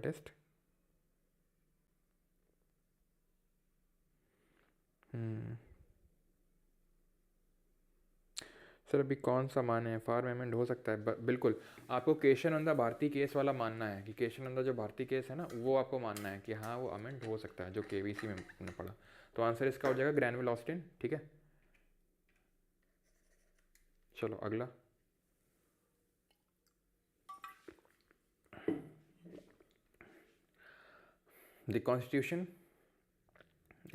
Test. Sir अभी कौन सा माने, फार अमेंड हो सकता है बिल्कुल। आपको केशवानंद भारती केस वाला मानना है कि केशवानंद जो भारती केस है ना वो आपको मानना है कि हाँ वो अमेंड हो सकता है, जो केवीसी में हमने पढ़ा। तो आंसर इसका हो जाएगा ग्रैनविल ऑस्टिन। ठीक है, चलो अगला। The constitution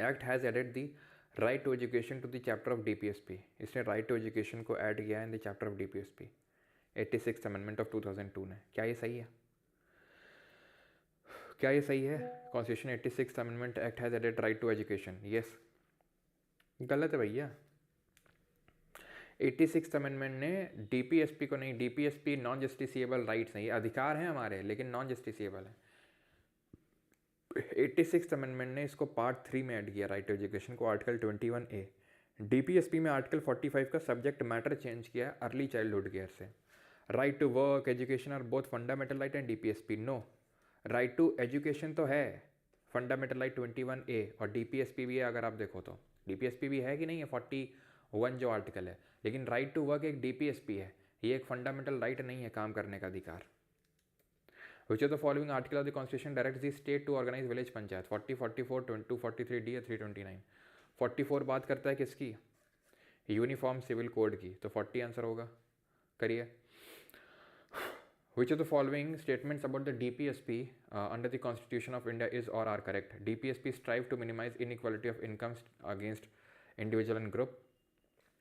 act has added the right to education to the chapter of DPSP. इसने राइट टू एजुकेशन को ऐड किया है in the chapter of DPSP 86th amendment of 2002 ने। क्या ये सही है? क्या ये सही है? Constitution 86th amendment act has added right to education, yes. गलत है भैया। 86th अमेंडमेंट ने डीपीएसपी को नहीं, डीपीएसपी नॉन जस्टिसिएबल राइट्स नहीं, अधिकार हैं हमारे लेकिन नॉन जस्टिसिएबल है। 86th अमेंडमेंट ने इसको पार्ट 3 में ऐड किया राइट टू एजुकेशन को, आर्टिकल 21A। डीपीएसपी में आर्टिकल 45 का सब्जेक्ट मैटर चेंज किया है अर्ली चाइल्डहुड केयर से। Right to work, education are both fundamental right and DPSP no. Right to education तो है फंडामेंटल राइट 21A और डीपीएसपी भी है। अगर आप देखो तो डीपीएसपी भी है कि नहीं है 41 जो आर्टिकल है, लेकिन राइट टू वर्क एक डीपीएसपी है, ये एक फंडामेंटल राइट नहीं है काम करने का अधिकार। Which of the following article of the Constitution directs the state to organize village panchayat? 40, 44, 243D या 329? 44 बात करता है किसकी? यूनिफॉर्म सिविल कोड की, तो 40 आंसर होगा। करिए। Which of the following statements about the DPSP under the Constitution of India is or are correct? DPSP strive to minimize inequality of incomes against individual and group.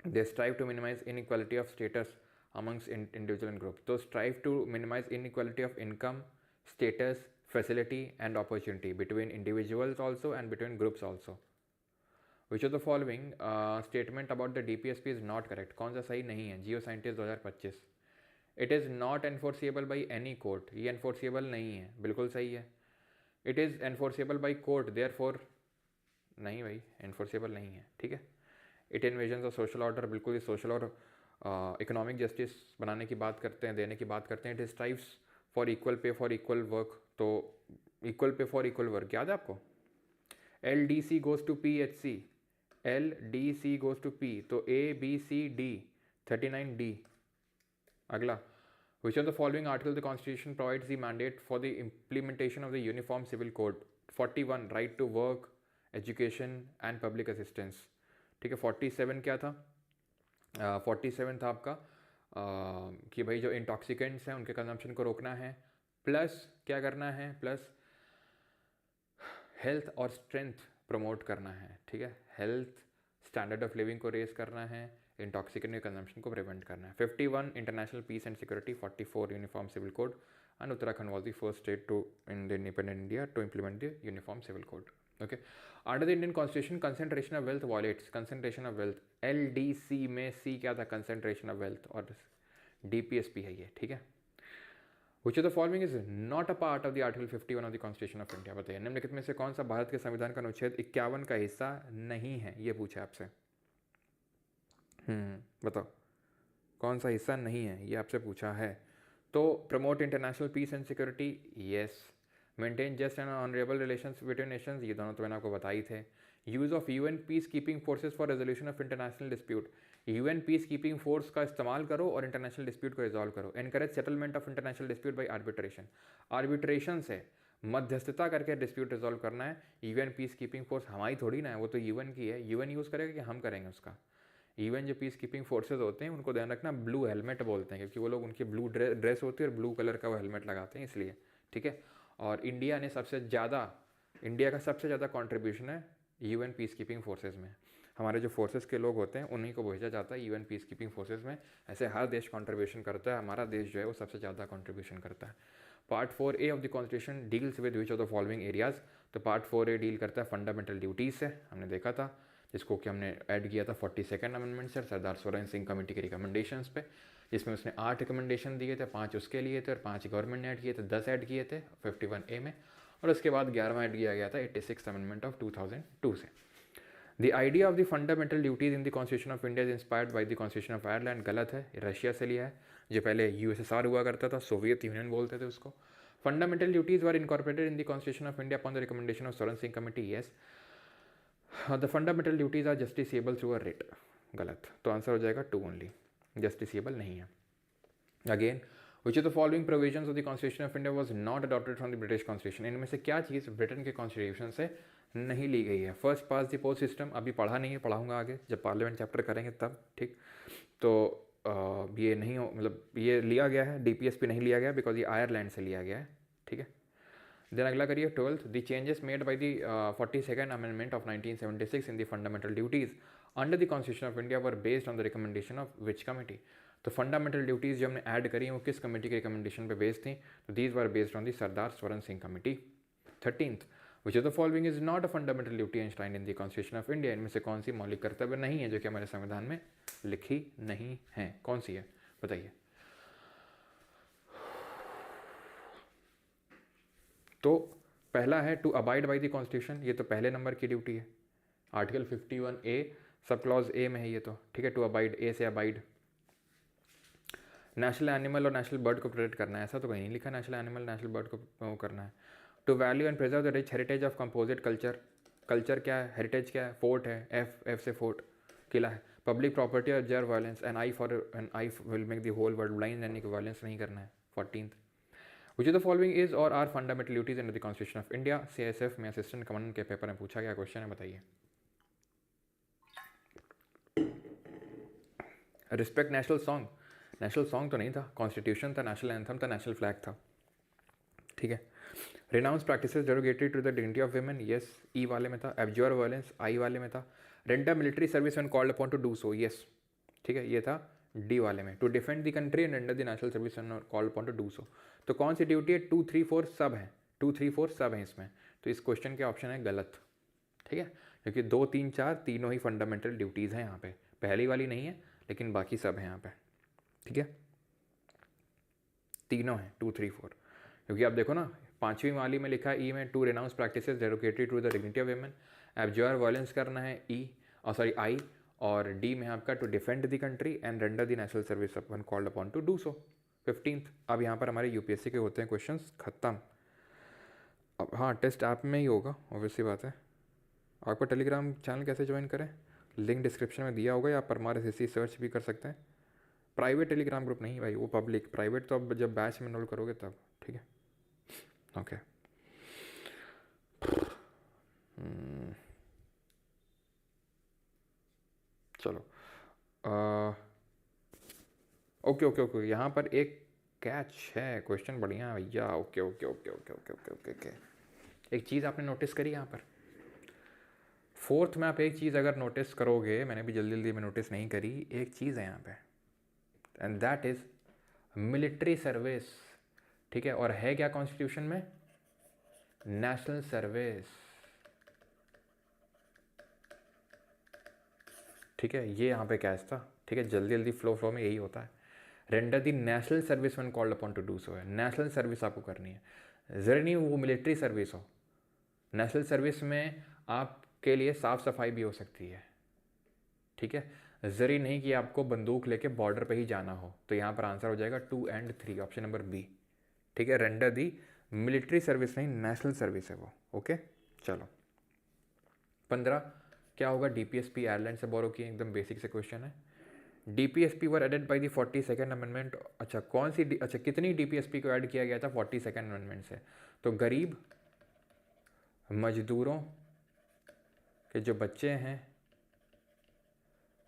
They strive to minimize inequality of status amongst individual and group. So strive to minimize inequality of income, status, facility and opportunity between individuals also and between groups also. Which of the following statement about the DPSP is not correct? कौन सा सही नहीं है? जियो scientist 2025। It is not enforceable by any court, ये enforceable नहीं है, बिल्कुल सही है। It is enforceable by court, therefore नहीं भाई, एनफोर्सिएबल नहीं है। ठीक है। इट इन्विजन्स ऑफ सोशल ऑर्डर, बिल्कुल ही सोशल और इकोनॉमिक जस्टिस बनाने की बात करते हैं, देने की बात करते हैं। It strives for equal pay for equal work, तो equal pay for equal work याद है आपको? LDC goes to PHC, LDC goes to P, तो ABCD 39D। अगला। Which of the following article of the Constitution provides the mandate for the implementation of the Uniform Civil Code? 41 right to work, education and public assistance। ठीक है। 47 क्या था? 47 था आपका कि भाई जो इंटॉक्सिकेंट्स हैं उनके कंजम्पशन को रोकना है, प्लस क्या करना है, प्लस हेल्थ और स्ट्रेंथ प्रमोट करना है। ठीक है। हेल्थ स्टैंडर्ड ऑफ लिविंग को रेस करना है, इंटॉक्सिकेंट के कंजम्पशन को प्रिवेंट करना है। 51 international peace and security, 44 uniform civil code and Uttarakhand was the first state to in the independent India to implement the uniform civil code. Okay. Under the Indian constitution concentration of wealth violates, concentration of wealth LDC में C क्या था? Concentration of wealth, और DPSP है ये। ठीक है। Which of the following is not a part of the Article 51 of the Constitution of India? बताइए निम्नलिखित में से कौन सा भारत के संविधान का अनुच्छेद 51 का हिस्सा नहीं है? ये पूछा आपसे। बताओ कौन सा हिस्सा नहीं है, ये आपसे पूछा है। तो promote international peace and security, yes. Maintain just and honourable relations between nations, ये दोनों तो मैंने आपको बताई थे। Use of UN peace keeping forces for resolution of international dispute, UN peace keeping force का इस्तेमाल करो और इंटरनेशनल डिस्प्यूट को रिजॉल्व करो। Encourage settlement of international dispute by arbitration, arbitration से मध्यस्थता करके डिस्प्यूट रिजॉल्व करना है। UN पीस कीपिंग फोर्स हमारी थोड़ी ना है, वो तो UN की है। UN यूज़ करेगा कि हम करेंगे उसका? इवन जो पीस कीपिंग फोर्सेज होते हैं उनको ध्यान रखना ब्लू हेलमेट बोलते हैं, क्योंकि वो लोग उनकी ब्लू ड्रेस होती है और ब्लू कलर का वो हेलमेट लगाते हैं, इसलिए। ठीक है। और इंडिया का सबसे ज़्यादा कॉन्ट्रीब्यूशन है UN पीस कीपिंग फोर्सेज में। हमारे जो फोर्सेस के लोग होते हैं उन्हीं को भेजा जाता है UN पीस कीपिंग फोर्सेज में। ऐसे हर देश कॉन्ट्रीब्यूशन करता है, हमारा देश जो है वो सबसे ज़्यादा कॉन्ट्रीब्यूशन करता है। Part 4A of the constitution deals with which of the following areas? तो पार्ट 4A डील करता है फंडामेंटल ड्यूटीज़ से, हमने देखा था, जिसको कि हमने ऐड किया था 42nd अमेंडमेंट से सरदार सोरेन सिंह कमेटी के रिकमेंडेशंस पे, जिसमें उसने 8 रिकमेंडेशन दिए थे, 5 उसके लिए थे और 5 गवर्नमेंट ने ऐड किए थे, 10 ऐड किए थे 51A में, और उसके बाद 11वां ऐड किया गया था 86th अमेंडमेंट ऑफ 2002 से। The idea of the fundamental duties in the constitution of India is inspired by the constitution of Ireland, गलत है, रशिया से लिया है, जो पहले USSR हुआ करता था, सोवियत यूनियन बोलते थे उसको। Fundamental duties were incorporated in the constitution of India upon the recommendation of Swaran Singh committee, yes. The fundamental duties are justiciable through a writ, गलत, तो आंसर हो जाएगा 2 ओनली, जस्टिसेबल नहीं है। Again, which of the following provisions of the constitution of India was not adopted from the British constitution, इनमें से क्या चीज़ Britain के कॉन्स्टिट्यूशन से नहीं ली गई है? First pass the post system, अभी पढ़ा नहीं है, पढ़ाऊंगा आगे जब पार्लियामेंट चैप्टर करेंगे तब, ठीक। तो ये नहीं हो, मतलब ये लिया गया है, डीपीएसपी नहीं लिया गया बिकॉज ये आयरलैंड से लिया गया है, ठीक है। देन अगला करिए 12th, the changes made by the 42nd amendment of 1976 in the fundamental duties under the constitution of India were based on the recommendation of which committee? तो फंडामेंटल ड्यूटीज़ जो हमने ऐड करी हैं वो किस कमेटी के रिकमेंडेशन पे based थी? तो these were based on the Sardar Swaran Singh committee. 13th, which of the following is not a fundamental duty enshrined in the constitution of India, इनमें से कौन सी मौलिक कर्तव्य नहीं है जो कि हमारे संविधान में लिखी नहीं है? कौन सी है बताइए? तो पहला है to abide by the constitution, ये तो पहले नंबर की ड्यूटी है, article 51A sub clause A में है ये तो, ठीक है। टू अबाइड, ए से अबाइड। नेशनल एनिमल और नेशनल बर्ड को प्रोटेक्ट करना है, ऐसा तो कहीं नहीं लिखा नेशनल एनिमल नेशनल बर्ड को वो करना है। To value and preserve the rich heritage of composite culture, culture क्या है, हेरिटेज क्या है? फोर्ट है, एफ से फोर्ट, किला है। Public property abjure violence, an eye will make the whole world blind, यानी कि वायलेंस नहीं करना है। 14th, which of the following is or are fundamental duties under the constitution of India? CSF में assistant commandant के paper में पूछा गया क्वेश्चन है, बताइए। Respect national song, national song तो नहीं था, कॉन्स्टिट्यूशन था, नेशनल एंथम था, नेशनल फ्लैग था, ठीक है। Renounce practices derogatory to the dignity of women, yes, E वाले में था। एब्ज्योर वायलेंस, आई वाले में था। Render military service when called upon to do so, yes, ठीक है, ये था डी वाले में। To defend the country and render the national service when called upon to do so, तो कौन सी ड्यूटी है? 2, 3, 4 सब है, 2, 3, 4 सब है इसमें, तो इस क्वेश्चन के ऑप्शन है गलत, ठीक है, क्योंकि 2, 3, 4 तीनों ही फंडामेंटल ड्यूटीज़ हैं यहाँ पे, पहली वाली नहीं है लेकिन बाकी सब हैं यहाँ पे, ठीक है, तीनों हैं 2, 3, 4। क्योंकि आप देखो ना 5वीं वाली में लिखा है ई में, to renounce practices derogatory to the dignity of women, abjure violence करना है ई, और सॉरी आई, और डी में आपका to defend the country and render the national service when called upon to do so. 15th, अब यहाँ पर हमारे यूपीएससी के होते हैं क्वेश्चंस खत्म। अब हाँ, टेस्ट ऐप में ही होगा, ऑब्वियसली बात है। आपको टेलीग्राम चैनल कैसे ज्वाइन करें? लिंक डिस्क्रिप्शन में दिया होगा, या परमार SSC सर्च भी कर सकते हैं। प्राइवेट टेलीग्राम ग्रुप नहीं भाई, वो पब्लिक, प्राइवेट तो अब जब बैच में एनरोल करोगे तब, ठीक है, ओके। चलो, ओके ओके ओके, यहाँ पर एक कैच है, क्वेश्चन बढ़िया है भैया, okay okay okay okay okay okay okay okay. एक चीज़ आपने नोटिस करी यहाँ पर 4th में, आप एक चीज़ अगर नोटिस करोगे, मैंने भी जल्दी जल्दी में नोटिस नहीं करी, एक चीज़ है यहाँ पे, and that is military service, ठीक है। और है क्या कॉन्स्टिट्यूशन में? नेशनल सर्विस, ठीक है, ये यहाँ पे कैच था, ठीक है। जल्दी जल्दी फ्लो में यही होता है, render the national service when called upon to do सो है, नेशनल सर्विस आपको करनी है, ज़रूरी नहीं वो मिलिट्री सर्विस हो। नेशनल सर्विस में आपके लिए साफ़ सफाई भी हो सकती है, ठीक है, ज़रूरी नहीं कि आपको बंदूक लेके बॉर्डर पे ही जाना हो। तो यहाँ पर आंसर हो जाएगा 2 and 3, ऑप्शन नंबर बी, ठीक है। रेंडर दी मिलिट्री सर्विस नहीं, नेशनल सर्विस है वो, ओके। चलो 15, क्या होगा? डीपीएसपी आयरलैंड से बोरो किए, एकदम बेसिक से क्वेश्चन है। DPSP were added by the 42nd amendment, अच्छा कौन सी अच्छा कितनी डीपीएसपी को ऐड किया गया था 42nd अमेंडमेंट से? तो गरीब, मजदूरों के जो बच्चे हैं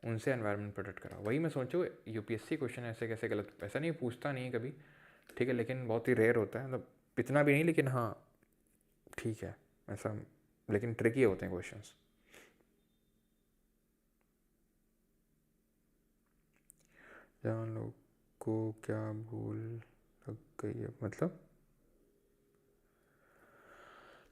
उनसे एनवायरनमेंट प्रोटेक्ट करा। वही मैं सोचूँ यूपीएससी क्वेश्चन ऐसे कैसे गलत, ऐसा नहीं पूछता नहीं कभी, ठीक है, लेकिन बहुत ही रेयर होता है, मतलब इतना भी नहीं, लेकिन हाँ ठीक है ऐसा, लेकिन ट्रिकी होते हैं क्वेश्चंस। जान लोग को क्या भूल लग गई है, मतलब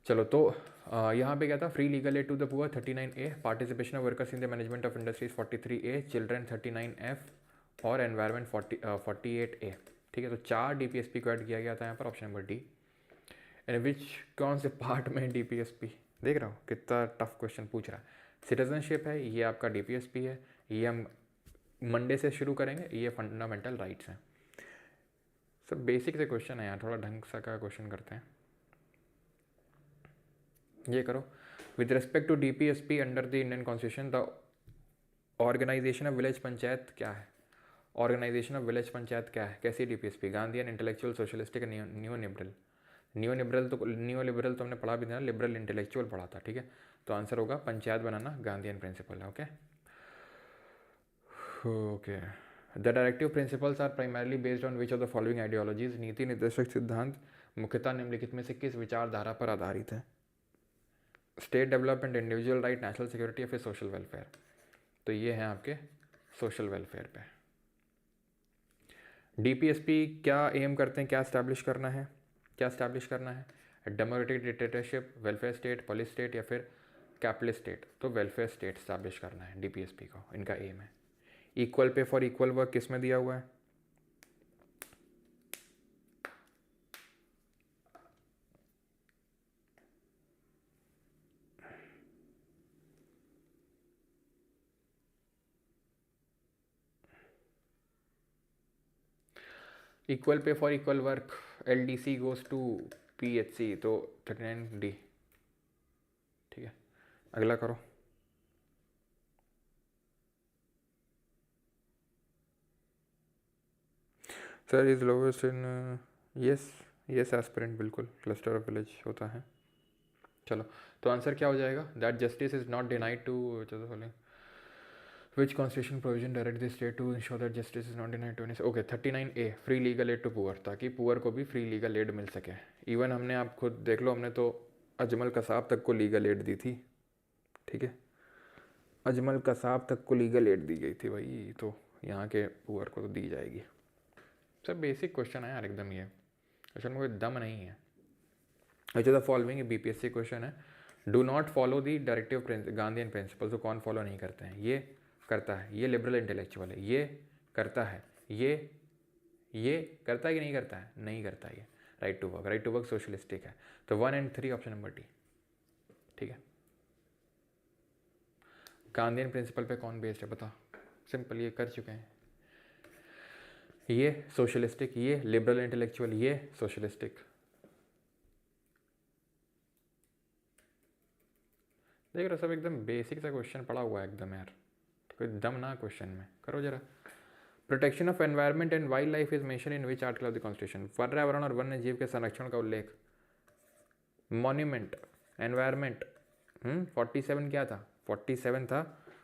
चलो तो यहाँ पे क्या था? Free legal aid to the poor 39A, participation of workers in the management of industries 43A, children 39F और एनवायरनमेंट 48A, ठीक है। तो 4 डीपीएसपी को ऐड किया गया था यहाँ पर, ऑप्शन नंबर डी। इन विच, कौन से पार्ट में डीपीएसपी? देख रहा हूँ कितना टफ क्वेश्चन पूछ रहा है। सिटीजनशिप है, ये आपका डीपीएसपी है, ये हम मंडे से शुरू करेंगे, ये फंडामेंटल राइट्स हैं। सब बेसिक से क्वेश्चन है यार, थोड़ा ढंग सा का क्वेश्चन करते हैं। ये करो, with respect to DPSP under the Indian constitution the organisation of village panchayat क्या है? ऑर्गेनाइजेशन ऑफ विलेज पंचायत क्या है? कैसी DPSP? Gandhian, intellectual, socialistic, new liberal? New liberal तो हमने पढ़ा भी था, लिबरल इंटेलेक्चुअल पढ़ा था, ठीक है। तो आंसर होगा पंचायत बनाना गांधीयन प्रिंसिपल है। Okay okay. The directive principles are primarily based on which of the following ideologies? नीति निर्देशक सिद्धांत मुख्यतः निम्नलिखित में से किस विचारधारा पर आधारित है? State development, individual right, national security या फिर सोशल वेलफेयर? तो ये हैं आपके सोशल वेलफेयर पे। DPSP क्या एम करते हैं, क्या स्टैब्लिश करना है? क्या स्टैब्लिश करना है? Democratic dictatorship, welfare state, police state या फिर कैपिटलिस्ट स्टेट? तो वेलफेयर स्टेट स्टैब्लिश करना है DPSP को, इनका एम है। Equal pay for equal work किस में दिया हुआ है? Equal pay for equal work LDC goes to PHC, तो 39D, ठीक है। अगला करो। Sir is lowest in, yes yes aspirant, बिल्कुल क्लस्टर ऑफ विलेज होता है। चलो, तो आंसर क्या हो जाएगा? That justice is not denied to, चलो बोलें which constitution provision direct the state to ensure that justice is not denied to? Okay, 39A free legal aid to poor, ताकि पुअर को भी फ्री लीगल एड मिल सके। Even हमने, आप खुद देख लो, हमने तो अजमल कसाब तक को लीगल एड दी थी, ठीक है। अजमल कसाब तक को लीगल एड दी गई थी भाई, तो यहाँ के पुअर को तो दी जाएगी। सब बेसिक क्वेश्चन है यार एकदम, ये क्वेश्चन में कोई दम नहीं है। Which of the following BPSC question है, do not follow the directive Gandhian principle? तो कौन फॉलो नहीं करते हैं? ये करता है, ये लिबरल इंटेलेक्चुअल है, ये करता है, ये करता है कि नहीं करता है? नहीं करता है ये। राइट टू वर्क सोशलिस्टिक है। तो 1 and 3 ऑप्शन नंबर डी, ठीक है। गांधीयन प्रिंसिपल पे कौन बेस्ड है बताओ? सिंपल, ये कर चुके हैं। ये सोशलिस्टिक, ये लिबरल इंटेलेक्चुअल, ये सोशलिस्टिक। देख रहे हो, सब एकदम बेसिक सा क्वेश्चन पड़ा हुआ है एकदम यार, कोई दम ना क्वेश्चन में। करो जरा। Protection of environment and wild life is mention in which article of the constitution? पर्यावरण और वन्य जीव के संरक्षण का उल्लेख। मॉन्यूमेंट, एनवायरनमेंट, 47 क्या था? 47 था।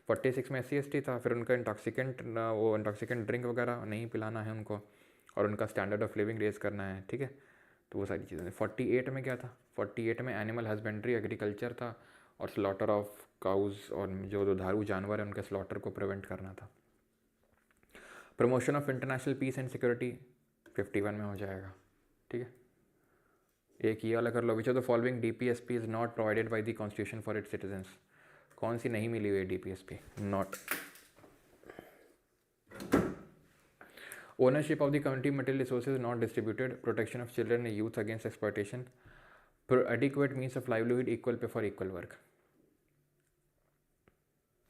46 में SC/ST था। फिर उनका इंटॉक्सिकेंट ड्रिंक वगैरह नहीं पिलाना है उनको, और उनका स्टैंडर्ड ऑफ लिविंग रेज करना है, ठीक है। तो वो सारी चीज़ें। 48 में क्या था? 48 में एनिमल हस्बेंड्री, एग्रीकल्चर था, और स्लॉटर ऑफ काउज, और जो दुधारू जानवर हैं उनके स्लॉटर को प्रिवेंट करना था। Promotion of international peace and security 51 में हो जाएगा, ठीक है। एक ये वाला कर लो, which of the following DPSP is not provided by the constitution for its citizens? कौन सी नहीं मिली हुई है DPSP? Not. Ownership of the community material resources not distributed, protection of children and youth against exploitation, adequate means of livelihood, equal pay for equal work.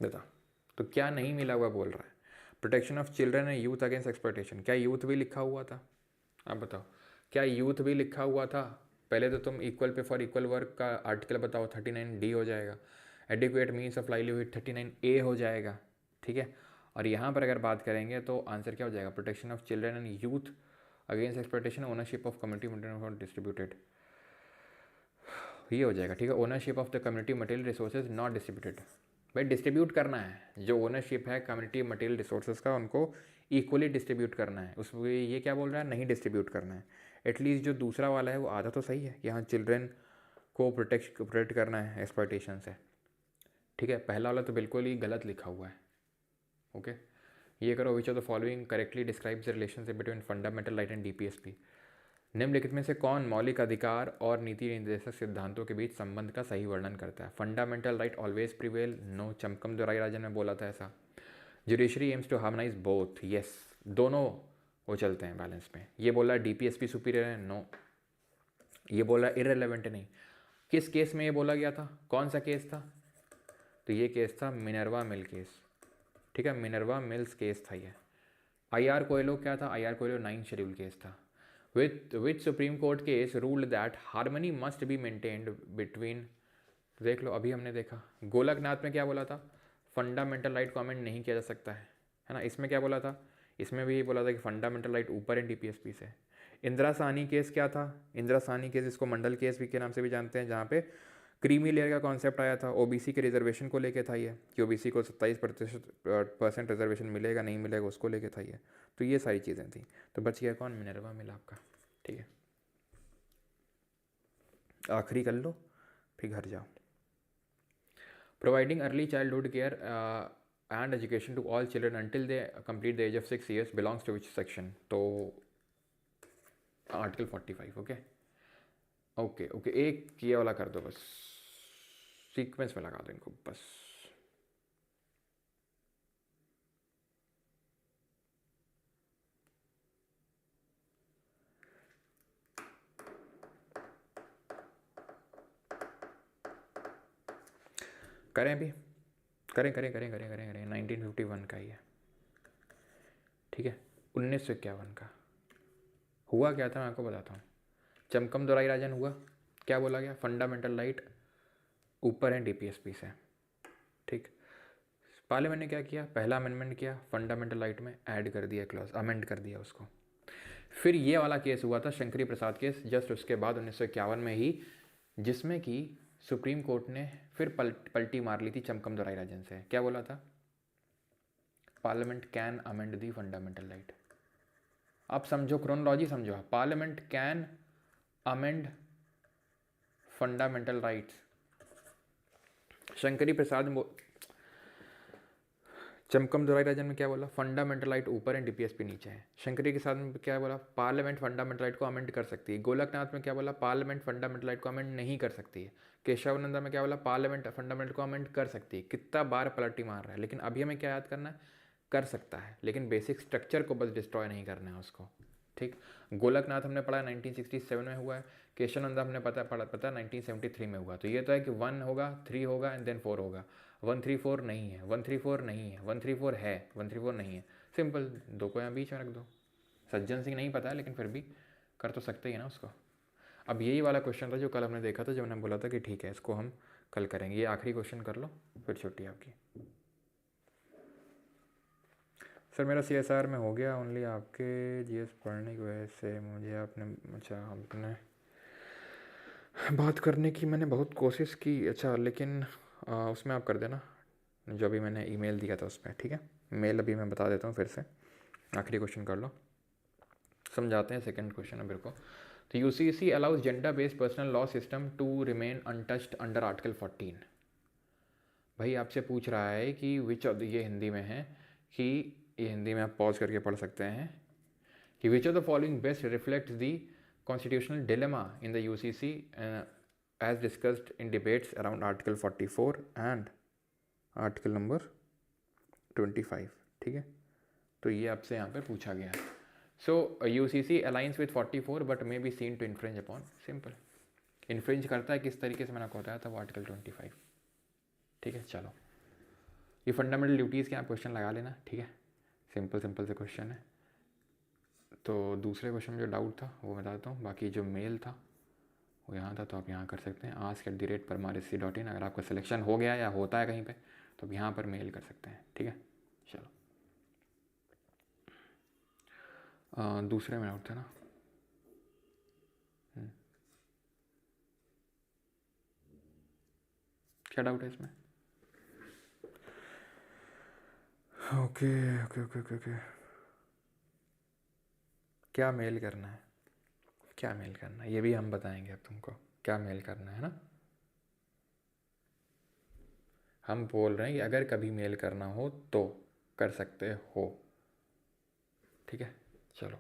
बता, तो क्या नहीं मिला हुआ बोल रहा है? Protection of children and youth against exploitation, क्या यूथ भी लिखा हुआ था? आप बताओ, क्या यूथ भी लिखा हुआ था? पहले तो तुम equal pay for equal work का आर्टिकल बताओ, 39D हो जाएगा। Adequate means of livelihood 39A हो जाएगा, ठीक है। और यहाँ पर अगर बात करेंगे तो आंसर क्या हो जाएगा? Protection of children and youth against exploitation, ownership of community material distributed, ये हो जाएगा, ठीक है। Ownership of the community material resources not distributed, भाई डिस्ट्रीब्यूट करना है, जो ओनरशिप है कम्युनिटी मटेरियल रिसोर्सेज का उनको इक्वली डिस्ट्रीब्यूट करना है। उसमें ये क्या बोल रहा है? नहीं डिस्ट्रीब्यूट करना है। एटलीस्ट जो दूसरा वाला है वो आधा तो सही है, यहाँ चिल्ड्रन को प्रोटेक्ट करना है एक्सप्लॉयटेशन से, ठीक है। पहला वाला तो बिल्कुल ही गलत लिखा हुआ है, ओके। ये करो, विच of the following correctly describes the relationship between fundamental right and DPSP? निम्नलिखित में से कौन मौलिक अधिकार और नीति निर्देशक सिद्धांतों के बीच संबंध का सही वर्णन करता है? Fundamental right always prevail, no. Champakam Dorairajan ने बोला था ऐसा। Judiciary aims to harmonize both, yes, दोनों वो चलते हैं बैलेंस में। ये बोला DPSP सुपीरियर है, नो। ये बोला इररिलेवेंट नहीं। किस केस में ये बोला गया था? कौन सा केस था? तो ये केस था मिनर्वा मिल केस, ठीक है। मिनर्वा मिल्स केस था ये। IR कोयलो क्या था? IR कोयलो 9 शेड्यूल केस था। Which supreme court case ruled that harmony must be maintained between, देख लो अभी हमने देखा गोलकनाथ में क्या बोला था, फंडामेंटल राइट को अमेंड नहीं किया जा सकता है ना। इसमें क्या बोला था, इसमें भी बोला था कि फंडामेंटल राइट ऊपर है डीपीएसपी से। इंदिरा साहनी केस क्या था, इंदिरा साहनी केस इसको मंडल केस भी के नाम से भी जानते हैं, जहाँ पे क्रीमी लेयर का कॉन्सेप्ट आया था, ओबीसी के रिजर्वेशन को लेके था ये, कि ओबीसी को 27% रिजर्वेशन मिलेगा नहीं मिलेगा उसको लेके था ये। तो ये सारी चीज़ें थी। तो बच गया कौन, मिनर्वा मिला आपका। ठीक है, आखिरी कर लो फिर घर जाओ। Providing early childhood care and education to all children until they complete the age of 6 years belongs to which section, तो आर्टिकल 45। ओके ओके ओके, एक ये वाला कर दो बस, सीक्वेंस में लगा दो इनको बस। करें अभी, करें करें करें करें करें करें 1951 का ही है। ठीक है, 1951 का हुआ क्या था मैं आपको बताता हूँ। चमकम दोराई राजन हुआ, क्या बोला गया, फंडामेंटल राइट ऊपर है डीपीएसपी से। ठीक, पार्लियामेंट ने क्या किया, पहला अमेंडमेंट किया, फंडामेंटल राइट में ऐड कर दिया क्लॉज, अमेंड कर दिया उसको। फिर ये वाला केस हुआ था शंकरी प्रसाद केस, जस्ट उसके बाद 1951 में ही, जिसमें कि सुप्रीम कोर्ट ने फिर पलटी मार ली थी चमकम दोराई राजन से। क्या बोला था, parliament can amend the fundamental right. आप समझो, क्रोनोलॉजी समझो, parliament can amend fundamental rights. Shankari Prasad Champakam Dorairajan में क्या बोला, फंडामेंटल राइट ऊपर है डीपीएसपी नीचे है। शंकरी के साथ में क्या बोला, पार्लियामेंट फंडामेंटल राइट को अमेंड कर सकती है। गोलकनाथ में क्या बोला, पार्लियामेंट फंडामेंटल राइट को अमेंड नहीं कर सकती है। केशवानंदा में क्या बोला, पार्लियामेंट फंडामेंटल को अमेंड कर सकती है। कितना बार पलटी मार रहा है, लेकिन अभी हमें क्या याद करना है, कर सकता है, लेकिन बेसिक स्ट्रक्चर को बस डिस्ट्रॉय नहीं करना है उसको। ठीक, गोलकनाथ हमने पढ़ा 1967 में हुआ है, केशवानंदा हमने पता 1973 में हुआ। तो ये तो है कि 1 होगा, 3 होगा एंड देन 4 होगा। 134 नहीं है, 134 नहीं है, 134 है, 134 नहीं है। सिंपल, दो को यहाँ बीच में रख दो। सज्जन सिंह नहीं पता है, लेकिन फिर भी कर तो सकते ही है ना उसको। अब यही वाला क्वेश्चन था जो कल हमने देखा था, जब मैंने बोला था कि ठीक है इसको हम कल करेंगे। ये आखिरी क्वेश्चन कर लो, फिर छुट्टी आपकी। सर मेरा CSR में हो गया, ओनली आपके जीएस पढ़ने की वजह से मुझे आपने, अच्छा आपने बात करने की मैंने बहुत कोशिश की, अच्छा लेकिन उसमें आप कर देना जो अभी मैंने ईमेल दिया था उसमें। ठीक है, मेल अभी मैं बता देता हूँ फिर से। आखिरी क्वेश्चन कर लो, समझाते हैं। सेकंड क्वेश्चन है मेरे को। तो UCC allows gender based personal law system to remain untouched under article 14। भाई आपसे पूछ रहा है कि विच ऑफ, ये हिंदी में है, कि ये हिंदी में आप पॉज करके पढ़ सकते हैं कि which of the following best reflects the constitutional dilemma in the UCC as discussed in debates around article 44 and article number 25। ठीक है, तो ये आपसे यहाँ पे पूछा गया है। So UCC aligns with 44 but may be seen to infringe upon, simple. Infringe करता है किस तरीके से, मैंने आपको बताया था, वो आर्टिकल 25। ठीक है, चलो ये फंडामेंटल ड्यूटीज़ के आप क्वेश्चन लगा लेना। ठीक है, सिंपल सिंपल से क्वेश्चन है। तो दूसरे क्वेश्चन में जो डाउट था वो बता देता हूँ, बाकी जो मेल था वो यहाँ था, तो आप यहाँ कर सकते हैं ask@parmarisi.in। अगर आपका सिलेक्शन हो गया या होता है कहीं पे, तो आप यहाँ पर मेल कर सकते हैं। ठीक है, चलो दूसरे में डाउट था ना। क्या डाउट है इसमें? Okay okay okay okay okay, क्या मेल करना है, क्या मेल करना है ये भी हम बताएंगे अब तुमको, क्या मेल करना है ना। हम बोल रहे हैं कि अगर कभी मेल करना हो तो कर सकते हो। ठीक है, चलो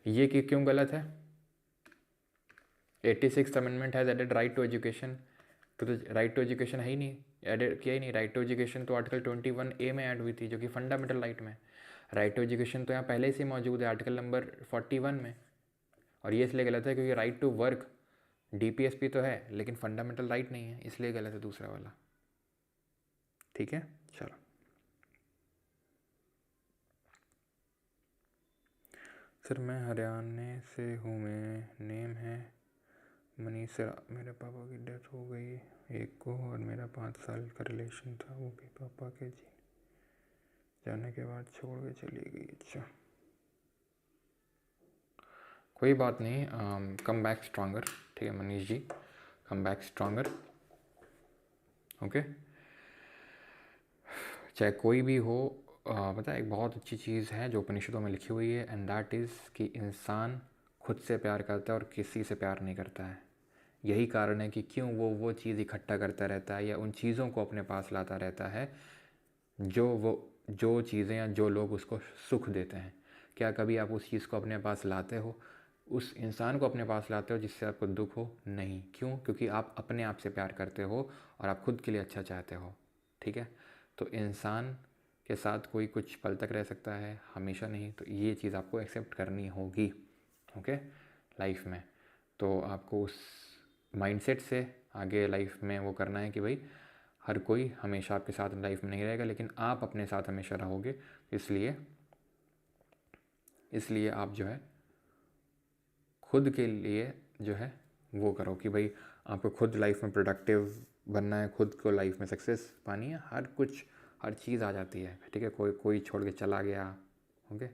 ये क्यों गलत है। 86th amendment has added right to education, तो राइट टू एजुकेशन है ही नहीं, एडेड किया ही नहीं। राइट टू एजुकेशन तो आर्टिकल 21A में ऐड हुई थी, जो कि फंडामेंटल राइट में। राइट टू एजुकेशन तो यहाँ पहले से मौजूद है आर्टिकल नंबर 41 में। और ये इसलिए गलत है क्योंकि राइट टू वर्क डीपीएसपी तो है, लेकिन फंडामेंटल राइट नहीं है, इसलिए गलत है दूसरा वाला। ठीक है, चलो सर मैं हरियाणा से हूँ, मैं नेम है मनीष सर। मेरे पापा की डेथ हो गई एक को, और मेरा 5 साल का रिलेशन था, वो भी पापा के जाने के बाद छोड़ के चली गई। अच्छा, कोई बात नहीं, कम बैक स्ट्रॉन्गर। ठीक है Manish ji, come back stronger. Okay, चाहे कोई भी हो, पता है एक बहुत अच्छी चीज़ है जो उपनिषदों में लिखी हुई है, एंड दैट इज़ कि इंसान खुद से प्यार करता है और किसी से प्यार नहीं करता है। यही कारण है कि क्यों वो चीज़ इकट्ठा करता रहता है या उन चीज़ों को अपने पास लाता रहता है जो चीज़ें या जो लोग उसको सुख देते हैं। क्या कभी आप उस चीज़ को अपने पास लाते हो, उस इंसान को अपने पास लाते हो जिससे आपको दुख हो? नहीं। क्यों? क्योंकि आप अपने आप से प्यार करते हो और आप खुद के लिए अच्छा चाहते हो। ठीक है, तो इंसान के साथ कोई कुछ पल तक रह सकता है, हमेशा नहीं। तो ये चीज़ आपको एक्सेप्ट करनी होगी, ओके, लाइफ में। तो आपको उस माइंडसेट से आगे लाइफ में वो करना है कि भाई हर कोई हमेशा आपके साथ लाइफ में नहीं रहेगा, लेकिन आप अपने साथ हमेशा रहोगे। इसलिए आप जो है खुद के लिए जो है वो करो कि भाई आपको खुद लाइफ में प्रोडक्टिव बनना है, खुद को लाइफ में सक्सेस पानी है। हर चीज़ आ जाती है, ठीक है, कोई छोड़ के चला गया, ओके।